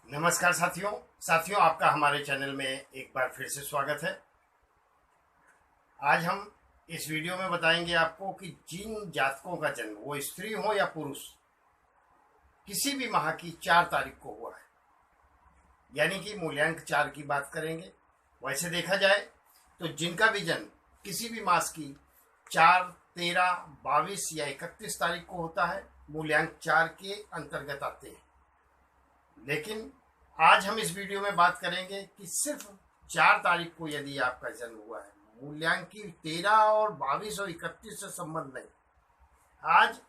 नमस्कार साथियों आपका हमारे चैनल में एक बार फिर से स्वागत है। आज हम इस वीडियो में बताएंगे आपको कि जिन जातकों का जन्म वो स्त्री हो या पुरुष किसी भी माह की 4 तारीख को हुआ है, यानी कि मूल्यांक 4 की बात करेंगे। वैसे देखा जाए तो जिनका भी जन्म किसी भी मास की 4, 13, 22 या 31 तारीख को होता है मूल्यांक 4 के अंतर्गत आते हैं। लेकिन आज हम इस वीडियो में बात करेंगे कि सिर्फ 4 तारीख को यदि आपका जन्म हुआ है, मूल्यांक की 13 और 22 और 31 से संबंध नहीं। आज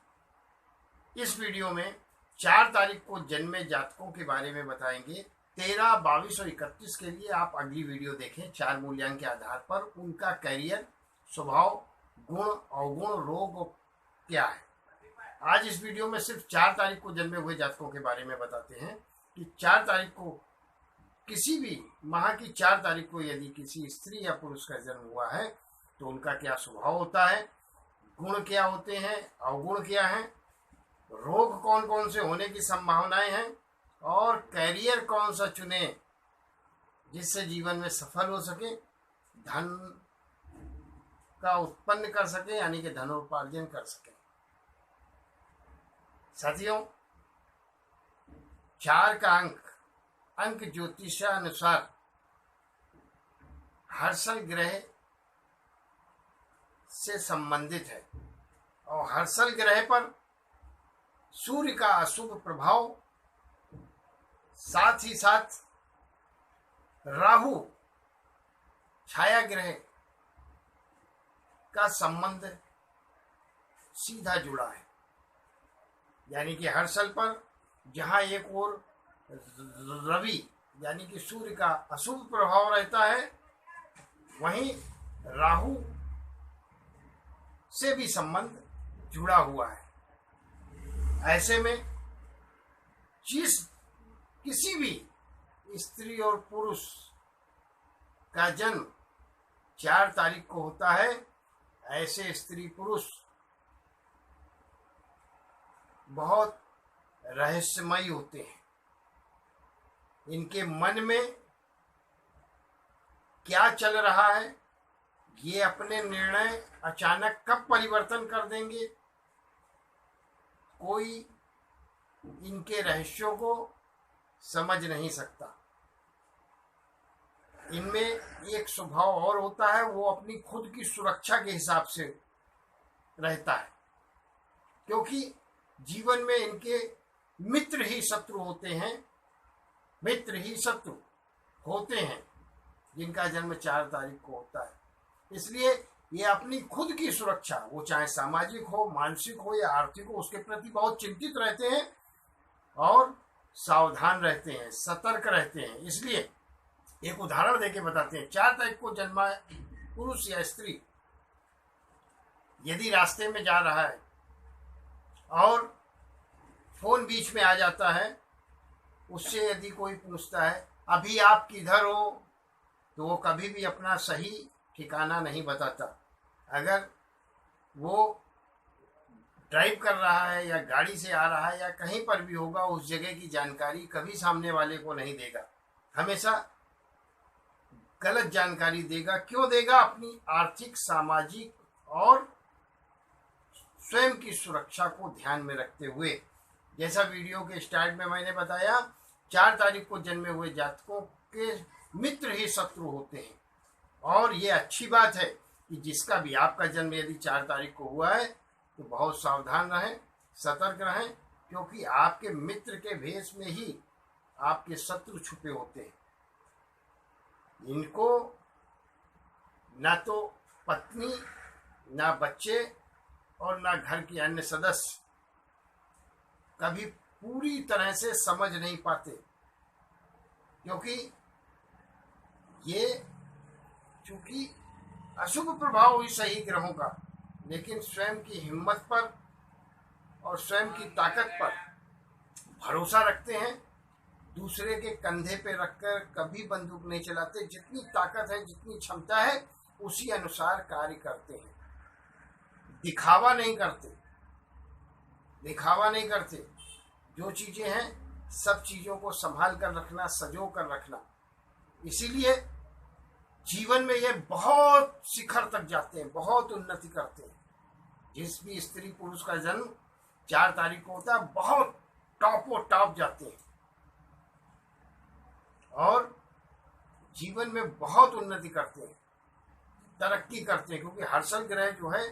इस वीडियो में 4 तारीख को जन्मे जातकों के बारे में बताएंगे। 13, 22 और 31 के लिए आप अगली वीडियो देखें। 4 मूल्यांक के आधार पर उनका कैरियर, स्वभाव, गुण, अवगुण, रोग क्या है। आज इस वीडियो में सिर्फ 4 तारीख को जन्मे हुए जातकों के बारे में बताते हैं कि 4 तारीख को किसी भी माह की 4 तारीख को यदि किसी स्त्री या पुरुष का जन्म हुआ है तो उनका क्या स्वभाव होता है, गुण क्या होते हैं, अवगुण क्या है, रोग कौन कौन से होने की संभावनाएं हैं और कैरियर कौन सा चुने जिससे जीवन में सफल हो सके, धन का उत्पन्न कर सके, यानी कि धनोपार्जन कर सके। साथियों, 4 का अंक ज्योतिषानुसार हर्षल ग्रह से संबंधित है और हर्षल ग्रह पर सूर्य का अशुभ प्रभाव, साथ ही साथ राहु छाया ग्रह का संबंध सीधा जुड़ा है। यानी कि हर्षल पर जहां एक ओर रवि यानी कि सूर्य का अशुभ प्रभाव रहता है, वहीं राहु से भी संबंध जुड़ा हुआ है। ऐसे में किसी भी स्त्री और पुरुष का जन्म 4 तारीख को होता है, ऐसे स्त्री पुरुष बहुत रहस्यमयी होते हैं। इनके मन में क्या चल रहा है, ये अपने निर्णय अचानक कब परिवर्तन कर देंगे, कोई इनके रहस्यों को समझ नहीं सकता। इनमें एक स्वभाव और होता है, वो अपनी खुद की सुरक्षा के हिसाब से रहता है, क्योंकि जीवन में इनके मित्र ही शत्रु होते हैं जिनका जन्म 4 तारीख को होता है। इसलिए ये अपनी खुद की सुरक्षा, वो चाहे सामाजिक हो, मानसिक हो या आर्थिक हो, उसके प्रति बहुत चिंतित रहते हैं और सावधान रहते हैं, सतर्क रहते हैं। इसलिए एक उदाहरण देके बताते हैं। 4 तारीख को जन्मा पुरुष या स्त्री यदि रास्ते में जा रहा है और फोन बीच में आ जाता है, उससे यदि कोई पूछता है अभी आप किधर हो, तो वो कभी भी अपना सही ठिकाना नहीं बताता। अगर वो ड्राइव कर रहा है या गाड़ी से आ रहा है या कहीं पर भी होगा, उस जगह की जानकारी कभी सामने वाले को नहीं देगा, हमेशा गलत जानकारी देगा। क्यों देगा? अपनी आर्थिक, सामाजिक और स्वयं की सुरक्षा को ध्यान में रखते हुए। जैसा वीडियो के स्टार्ट में मैंने बताया, 4 तारीख को जन्मे हुए जातकों के मित्र ही शत्रु होते हैं। और ये अच्छी बात है कि जिसका भी आपका जन्म यदि 4 तारीख को हुआ है तो बहुत सावधान रहें, सतर्क रहें, क्योंकि आपके मित्र के भेष में ही आपके शत्रु छुपे होते हैं। इनको ना तो पत्नी, ना बच्चे और ना घर के अन्य सदस्य कभी पूरी तरह से समझ नहीं पाते, क्योंकि ये चूंकि अशुभ प्रभाव हुई सही ग्रहों का, लेकिन स्वयं की हिम्मत पर और स्वयं की ताकत पर भरोसा रखते हैं। दूसरे के कंधे पे रखकर कभी बंदूक नहीं चलाते। जितनी ताकत है, जितनी क्षमता है, उसी अनुसार कार्य करते हैं। दिखावा नहीं करते। जो चीजें हैं सब चीज़ों को संभाल कर रखना, सजो कर रखना। इसीलिए जीवन में ये बहुत शिखर तक जाते हैं, बहुत उन्नति करते हैं। जिस भी स्त्री पुरुष का जन्म 4 तारीख को होता है, बहुत टॉपों टॉप जाते हैं और जीवन में बहुत उन्नति करते हैं, तरक्की करते हैं। क्योंकि हर्षल ग्रह जो है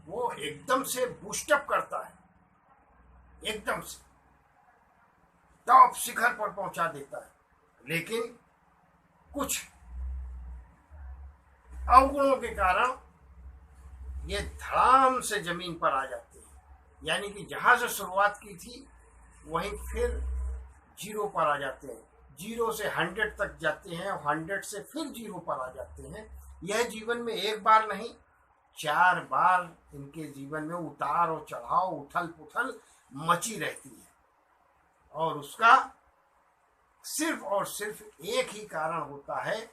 वो एकदम से बूस्टअप करता है, एकदम से टॉप शिखर पर पहुंचा देता है। लेकिन कुछ अवगुणों के कारण ये धड़ाम से जमीन पर आ जाते हैं, यानी कि जहां से शुरुआत की थी वहीं फिर 0 पर आ जाते हैं। 0 से 100 तक जाते हैं और 100 से फिर 0 पर आ जाते हैं। यह जीवन में एक बार नहीं, 4 बार इनके जीवन में उतार और चढ़ाव, उथल पुथल मची रहती है। और उसका सिर्फ और सिर्फ एक ही कारण होता है,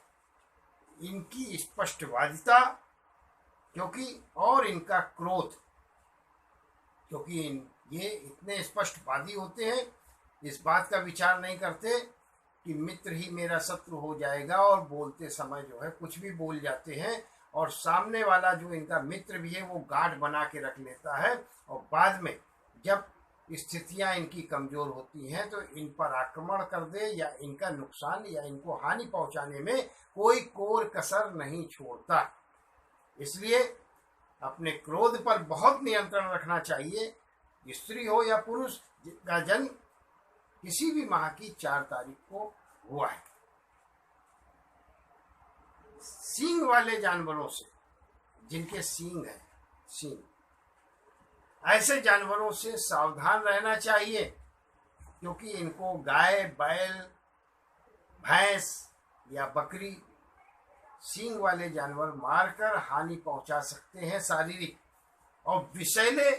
इनकी स्पष्टवादिता, क्योंकि और इनका क्रोध। क्योंकि ये इतने स्पष्टवादी होते हैं, इस बात का विचार नहीं करते कि मित्र ही मेरा शत्रु हो जाएगा, और बोलते समय जो है कुछ भी बोल जाते हैं। और सामने वाला जो इनका मित्र भी है वो गांठ बना के रख लेता है, और बाद में जब स्थितियां इनकी कमजोर होती हैं तो इन पर आक्रमण कर दे या इनका नुकसान या इनको हानि पहुंचाने में कोई कोर कसर नहीं छोड़ता। इसलिए अपने क्रोध पर बहुत नियंत्रण रखना चाहिए। स्त्री हो या पुरुष जिनका जन्म किसी भी माह की 4 तारीख को हुआ है। सींग वाले जानवरों से, जिनके सींग है, सींग, ऐसे जानवरों से सावधान रहना चाहिए, क्योंकि इनको गाय, बैल, भैंस या बकरी, सींग वाले जानवर मारकर हानि पहुंचा सकते हैं शारीरिक। और विषैले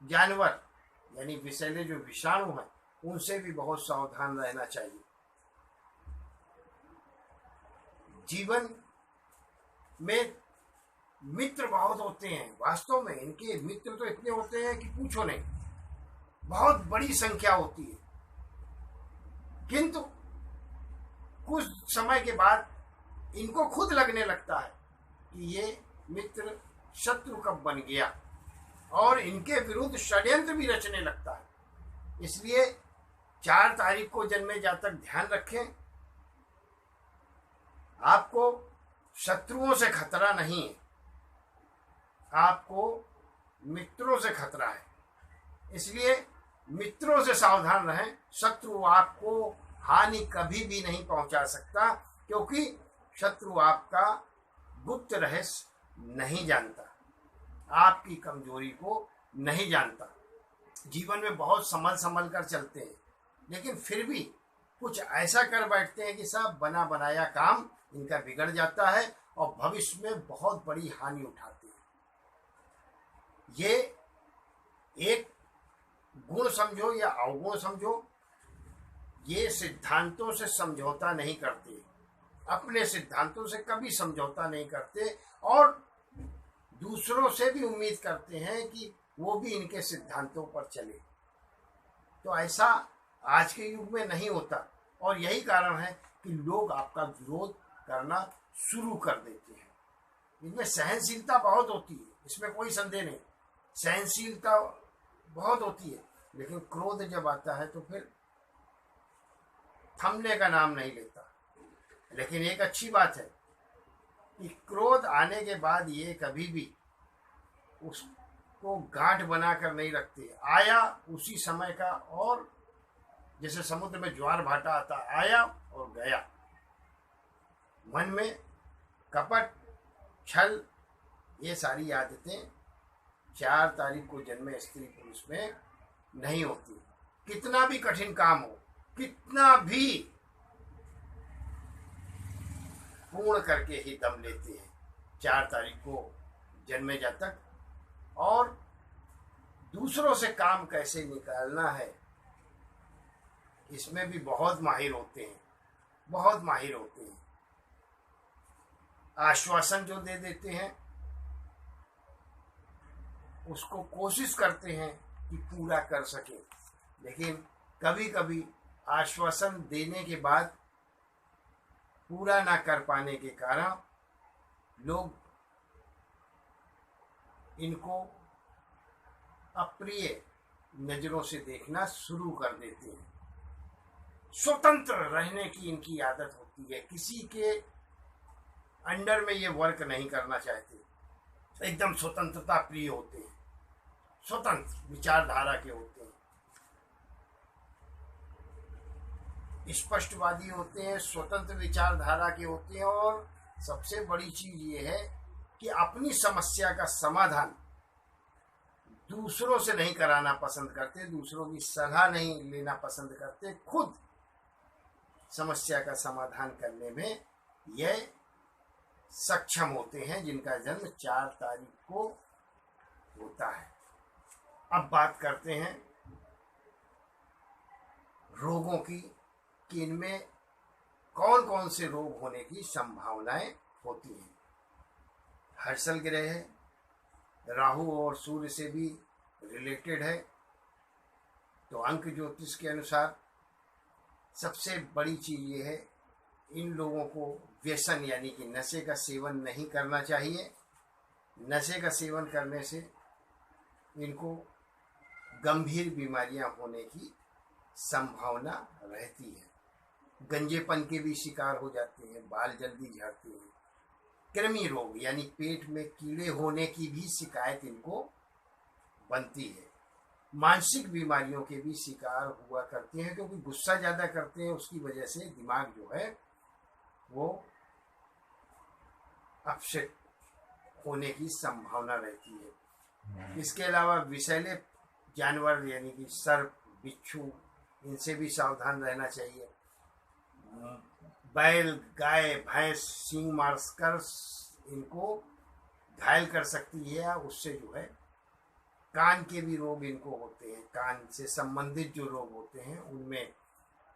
जानवर यानी विषैले जो विषाणु हैं उनसे भी बहुत सावधान रहना चाहिए। जीवन में मित्र बहुत होते हैं, वास्तव में इनके मित्र तो इतने होते हैं कि पूछो नहीं, बहुत बड़ी संख्या होती है। किंतु कुछ समय के बाद इनको खुद लगने लगता है कि ये मित्र शत्रु कब बन गया, और इनके विरुद्ध षड्यंत्र भी रचने लगता है। इसलिए 4 तारीख को जन्मे जातक ध्यान रखें, आपको शत्रुओं से खतरा नहीं है, आपको मित्रों से खतरा है। इसलिए मित्रों से सावधान रहें। शत्रु आपको हानि कभी भी नहीं पहुंचा सकता, क्योंकि शत्रु आपका गुप्त रहस्य नहीं जानता, आपकी कमजोरी को नहीं जानता। जीवन में बहुत संभल कर चलते हैं, लेकिन फिर भी कुछ ऐसा कर बैठते हैं कि सब बना बनाया काम इनका बिगड़ जाता है और भविष्य में बहुत बड़ी हानि उठाते हैं। ये एक गुण समझो या अवगुण समझो, ये सिद्धांतों से समझौता नहीं करते, अपने सिद्धांतों से कभी समझौता नहीं करते, और दूसरों से भी उम्मीद करते हैं कि वो भी इनके सिद्धांतों पर चले। तो ऐसा आज के युग में नहीं होता, और यही कारण है कि लोग आपका विरोध करना शुरू कर देते हैं। इनमें सहनशीलता बहुत होती है, इसमें कोई संदेह नहीं, सहनशीलता बहुत होती है, लेकिन क्रोध जब आता है तो फिर थमने का नाम नहीं लेता। लेकिन एक अच्छी बात है कि क्रोध आने के बाद ये कभी भी उसको गांठ बनाकर नहीं रखते। आया उसी समय का, और जैसे समुद्र में ज्वार भाटा आता, आया और गया। मन में कपट, छल, ये सारी आदतें 4 तारीख को जन्मे स्त्री पुरुष में नहीं होती। कितना भी कठिन काम हो, कितना भी पूर्ण करके ही दम लेते हैं 4 तारीख को जन्मे जातक। और दूसरों से काम कैसे निकालना है, इसमें भी बहुत माहिर होते हैं, बहुत माहिर होते हैं। आश्वासन जो दे देते हैं उसको कोशिश करते हैं कि पूरा कर सके, लेकिन कभी कभी आश्वासन देने के बाद पूरा ना कर पाने के कारण लोग इनको अप्रिय नजरों से देखना शुरू कर देते हैं। स्वतंत्र रहने की इनकी आदत होती है, किसी के अंडर में ये वर्क नहीं करना चाहते, एकदम स्वतंत्रता प्रिय होते हैं, स्वतंत्र विचारधारा के होते हैं, स्पष्टवादी होते हैं, स्वतंत्र विचारधारा के होते हैं। और सबसे बड़ी चीज ये है कि अपनी समस्या का समाधान दूसरों से नहीं कराना पसंद करते, दूसरों की सलाह नहीं लेना पसंद करते, खुद समस्या का समाधान करने में यह सक्षम होते हैं, जिनका जन्म 4 तारीख को होता है। अब बात करते हैं रोगों की, कि इनमें कौन कौन से रोग होने की संभावनाएं होती हैं। हर्षल ग्रह है, राहु और सूर्य से भी रिलेटेड है, तो अंक ज्योतिष के अनुसार सबसे बड़ी चीज ये है, इन लोगों को व्यसन यानी कि नशे का सेवन नहीं करना चाहिए। नशे का सेवन करने से इनको गंभीर बीमारियां होने की संभावना रहती है। गंजेपन के भी शिकार हो जाते हैं, बाल जल्दी झड़ते हैं। कृमि रोग यानी पेट में कीड़े होने की भी शिकायत इनको बनती है। मानसिक बीमारियों के भी शिकार हुआ करते हैं, क्योंकि गुस्सा ज़्यादा करते हैं, उसकी वजह से दिमाग जो है वो अपसेट होने की संभावना रहती है। इसके अलावा विषैले जानवर यानी कि सर्प, बिच्छू, इनसे भी सावधान रहना चाहिए। बैल, गाय, भैंस सींग मारकर इनको घायल कर सकती है, या उससे जो है कान के भी रोग इनको होते हैं। कान से संबंधित जो रोग होते हैं उनमें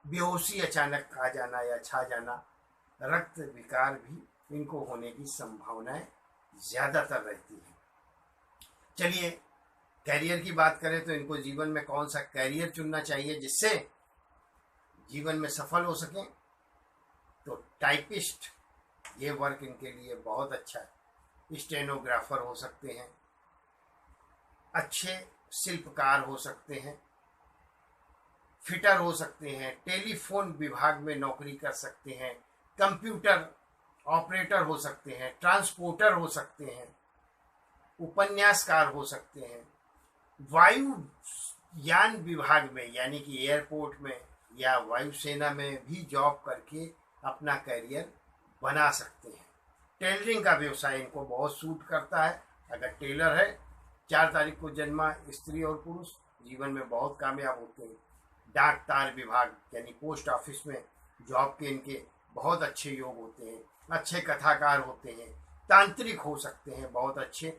बेहोशी अचानक आ जाना या छा जाना, रक्त विकार भी इनको होने की संभावनाएं ज़्यादातर रहती है। चलिए कैरियर की बात करें तो इनको जीवन में कौन सा कैरियर चुनना चाहिए जिससे जीवन में सफल हो सकें, तो टाइपिस्ट ये वर्क इनके लिए बहुत अच्छा है। स्टेनोग्राफर हो सकते हैं, अच्छे शिल्पकार हो सकते हैं, फिटर हो सकते हैं, टेलीफोन विभाग में नौकरी कर सकते हैं, कंप्यूटर ऑपरेटर हो सकते हैं, ट्रांसपोर्टर हो सकते हैं, उपन्यासकार हो सकते हैं, वायुयान विभाग में यानी कि एयरपोर्ट में या वायुसेना में भी जॉब करके अपना करियर बना सकते हैं। टेलरिंग का व्यवसाय इनको बहुत सूट करता है। अगर टेलर है, 4 तारीख को जन्मा स्त्री और पुरुष जीवन में बहुत कामयाब होते हैं। डाक तार विभाग यानी पोस्ट ऑफिस में जॉब के इनके बहुत अच्छे योग होते हैं। अच्छे कथाकार होते हैं, तांत्रिक हो सकते हैं, बहुत अच्छे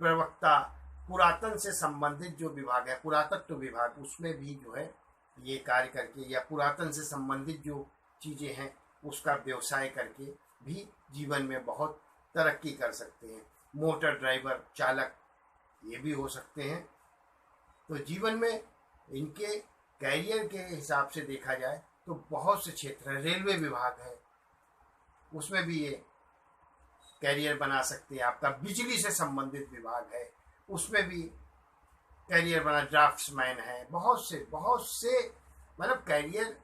प्रवक्ता। पुरातन से संबंधित जो विभाग है, पुरातत्व विभाग, उसमें भी जो है ये कार्य करके या पुरातन से संबंधित जो चीज़ें हैं उसका व्यवसाय करके भी जीवन में बहुत तरक्की कर सकते हैं। मोटर ड्राइवर, चालक ये भी हो सकते हैं। तो जीवन में इनके कैरियर के हिसाब से देखा जाए तो बहुत से क्षेत्र हैं। रेलवे विभाग है, उसमें भी ये कैरियर बना सकते हैं। आपका बिजली से संबंधित विभाग है, उसमें भी कैरियर बना, ड्राफ्ट्समैन है, बहुत से मतलब कैरियर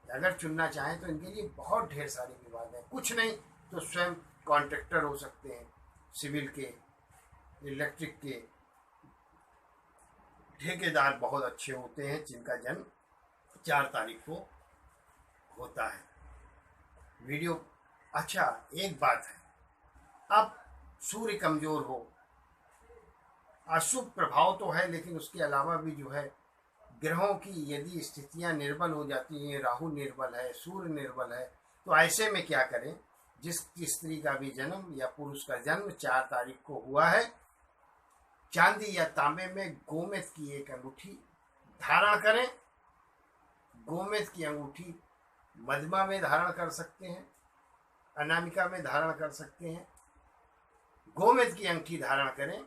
अगर चुनना चाहें तो इनके लिए बहुत ढेर सारे विभाग हैं। कुछ नहीं तो स्वयं कॉन्ट्रैक्टर हो सकते हैं, सिविल के, इलेक्ट्रिक के। ठेकेदार बहुत अच्छे होते हैं जिनका जन्म 4 तारीख को होता है। वीडियो अच्छा, एक बात है, अब सूर्य कमजोर हो, अशुभ प्रभाव तो है, लेकिन उसके अलावा भी जो है ग्रहों की यदि स्थितियां निर्बल हो जाती हैं, राहु निर्बल है, सूर्य निर्बल है, तो ऐसे में क्या करें? जिस स्त्री का भी जन्म या पुरुष का जन्म 4 तारीख को हुआ है, चांदी या तांबे में गोमेद की एक अंगूठी धारण करें। गोमेद की अंगूठी मध्यमा में धारण कर सकते हैं, अनामिका में धारण कर सकते हैं। गोमेद की अंगूठी धारण करें,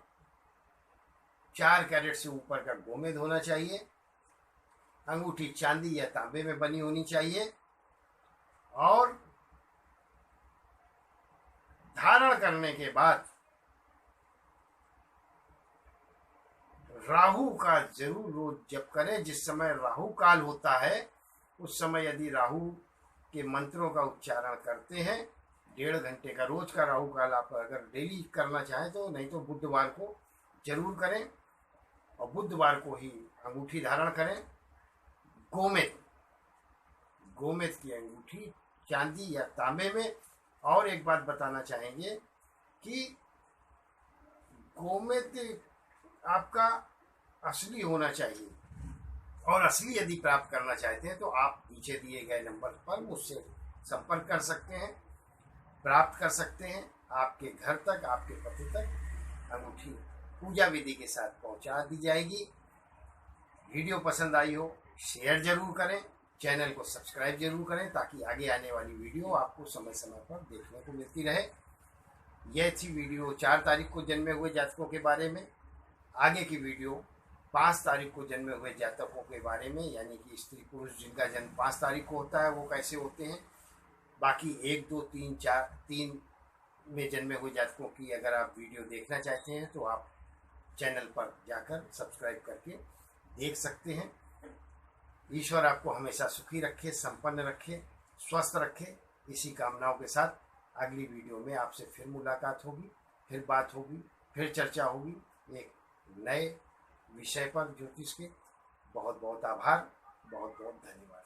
4 कैरेट से ऊपर का गोमेद होना चाहिए। अंगूठी चांदी या तांबे में बनी होनी चाहिए। और धारण करने के बाद राहु का जरूर रोज जप करें। जिस समय राहु काल होता है उस समय यदि राहु के मंत्रों का उच्चारण करते हैं, 1.5 घंटे का रोज का राहु काल आप अगर डेली करना चाहें तो, नहीं तो बुधवार को जरूर करें और बुधवार को ही अंगूठी धारण करें। गोमेद की अंगूठी चांदी या तांबे में। और एक बात बताना चाहेंगे कि गोमेद आपका असली होना चाहिए, और असली यदि प्राप्त करना चाहते हैं तो आप नीचे दिए गए नंबर पर मुझसे संपर्क कर सकते हैं, प्राप्त कर सकते हैं। आपके घर तक, आपके पते तक अंगूठी पूजा विधि के साथ पहुंचा दी जाएगी। वीडियो पसंद आई हो शेयर जरूर करें, चैनल को सब्सक्राइब जरूर करें ताकि आगे आने वाली वीडियो आपको समय समय पर देखने को मिलती रहे। यह थी वीडियो 4 तारीख को जन्मे हुए जातकों के बारे में। आगे की वीडियो 5 तारीख को जन्मे हुए जातकों के बारे में, यानी कि स्त्री पुरुष जिनका जन्म 5 तारीख को होता है वो कैसे होते हैं। बाकी 1, 2, 3, 4, 3 में जन्मे हुए जातकों की अगर आप वीडियो देखना चाहते हैं तो आप चैनल पर जाकर सब्सक्राइब करके देख सकते हैं। ईश्वर आपको हमेशा सुखी रखे, संपन्न रखे, स्वस्थ रखे। इसी कामनाओं के साथ अगली वीडियो में आपसे फिर मुलाकात होगी, फिर बात होगी, फिर चर्चा होगी एक नए विषय पर ज्योतिष के। बहुत बहुत आभार, बहुत बहुत धन्यवाद।